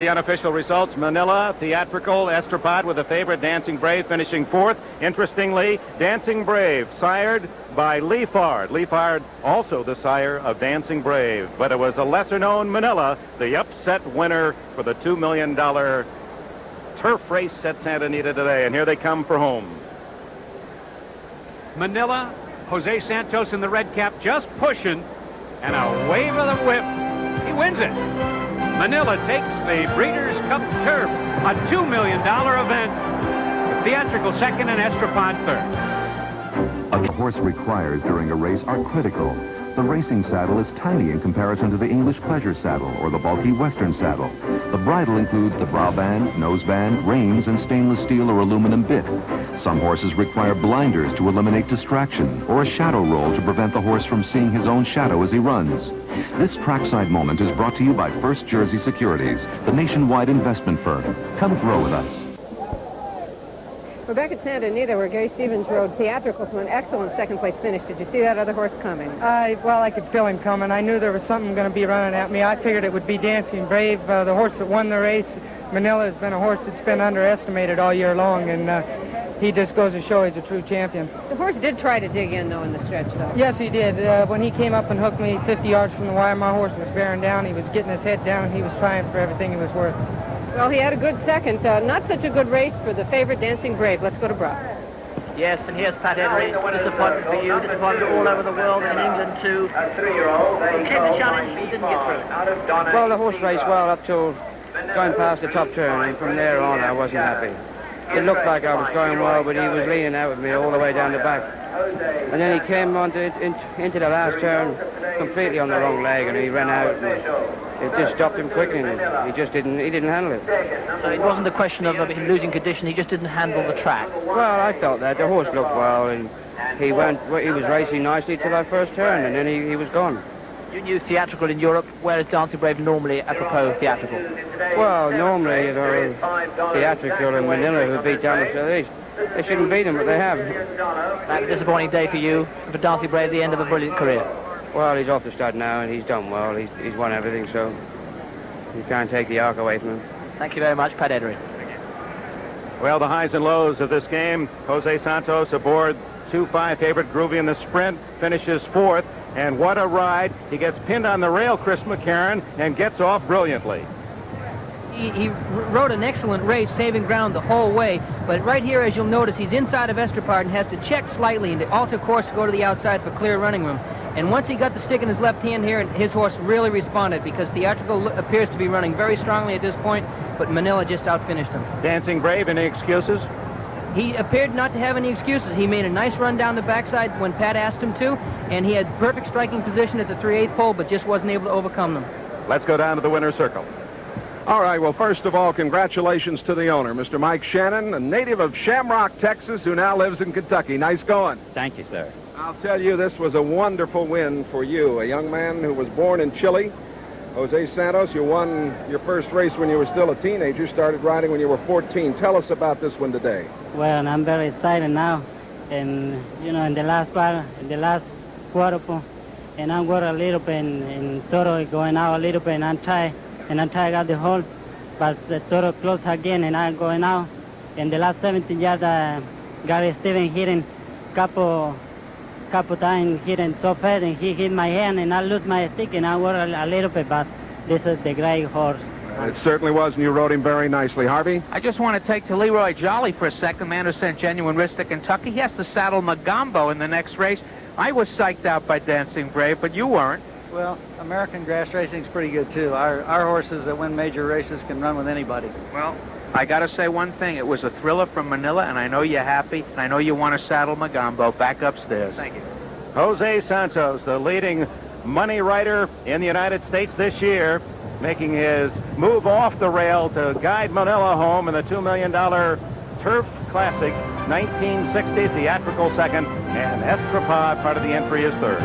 The unofficial results: Manila, Theatrical, Estropad with the favorite Dancing Brave finishing fourth. Interestingly, Dancing Brave sired by Leafard. Leafard also the sire of Dancing Brave, but it was a lesser-known Manila, the upset winner for the $2 million turf race at Santa Anita today. And here they come for home. Manila, Jose Santos in the red cap just pushing, and a wave of the whip. He wins it. Manila takes the Breeders' Cup Turf, a $2 million event. Theatrical second and Estropad third. What the horse requires during a race are critical. The racing saddle is tiny in comparison to the English pleasure saddle or the bulky Western saddle. The bridle includes the brow band, nose band, reins, and stainless steel or aluminum bit. Some horses require blinders to eliminate distraction or a shadow roll to prevent the horse from seeing his own shadow as he runs. This trackside moment is brought to you by First Jersey Securities, the nationwide investment firm. Come grow with us. We're back at Santa Anita where Gary Stevens rode Theatrical to an excellent second-place finish. Did you see that other horse coming? Well, I could feel him coming. I knew there was something going to be running at me. I figured it would be Dancing Brave, the horse that won the race. Manila has been a horse that's been underestimated all year long, and he just goes to show he's a true champion. The horse did try to dig in, though, in the stretch, though. Yes, he did. When he came up and hooked me 50 yards from the wire, my horse was bearing down. He was getting his head down. He was trying for everything he was worth. Well, he had a good second. Not such a good race for the favorite Dancing Brave. Let's go to Brock. Yes, and here's Pat Eddery. Disappointment for you. Disappointment all over the world, in England too. Came the challenge, he didn't get through. Well, the horse raced well up till going past the top turn, and from there on I wasn't happy. It looked like I was going well, but he was leaning out with me all the way down the back. And then he came into the last turn completely on the wrong leg, and he ran out. And it just stopped him quickly, and he didn't handle it. So it wasn't a question of him losing condition, he just didn't handle the track. Well, I felt that. The horse looked well, and he was racing nicely till that first turn, and then he was gone. You knew Theatrical in Europe, whereas Dancing Brave normally, apropos Theatrical? Well, normally, Theatrical and Manila who beat down the Southeast. They shouldn't beat him, but they have. That disappointing day for you, and for Dancing Brave, the end of a brilliant career. Well, he's off the stud now, and he's done well. He's won everything, so you can't take the arc away from him. Thank you very much, Pat Eddery. Well, the highs and lows of this game. Jose Santos aboard 2-5 favorite Groovy in the sprint, finishes fourth. And what a ride. He gets pinned on the rail, Chris McCarron, and gets off brilliantly. He rode an excellent race, saving ground the whole way. But right here, as you'll notice, he's inside of Estropad and has to check slightly and to alter course to go to the outside for clear running room. And once he got the stick in his left hand here, his horse really responded because Theatrical appears to be running very strongly at this point, but Manila just outfinished him. Dancing Brave, any excuses? He appeared not to have any excuses. He made a nice run down the backside when Pat asked him to, and he had perfect striking position at the 3/8 pole, but just wasn't able to overcome them. Let's go down to the winner's circle. All right, well, first of all, congratulations to the owner, Mr. Mike Shannon, a native of Shamrock, Texas, who now lives in Kentucky. Nice going. Thank you, sir. I'll tell you, this was a wonderful win for you, a young man who was born in Chile. Jose Santos, you won your first race when you were still a teenager, started riding when you were 14. Tell us about this one today. Well, I'm very excited now, and in the last part, in the last quarter, and I'm going a little bit in Toro, going out a little bit, and I'm tired got the hold, but the Toro close again, and I'm going out. In the last 17 yards, Gary Stevens hitting couple times, hitting so fast, and he hit my hand, and I lose my stick, and I work a little bit, but this is the great horse. It certainly was, and you rode him very nicely. Harvey? I just want to take to Leroy Jolly for a second, man who sent Genuine Wrist to Kentucky. He has to saddle Magambo in the next race. I was psyched out by Dancing Brave, but you weren't. Well, American grass racing's pretty good, too. Our horses that win major races can run with anybody. Well, I got to say one thing. It was a thriller from Manila, and I know you're happy, and I know you want to saddle Magambo back upstairs. Thank you. Jose Santos, the leading money writer in the United States this year, making his move off the rail to guide Manila home in the $2 million Turf Classic, 1960 Theatrical second, and Estropad, part of the entry, is third.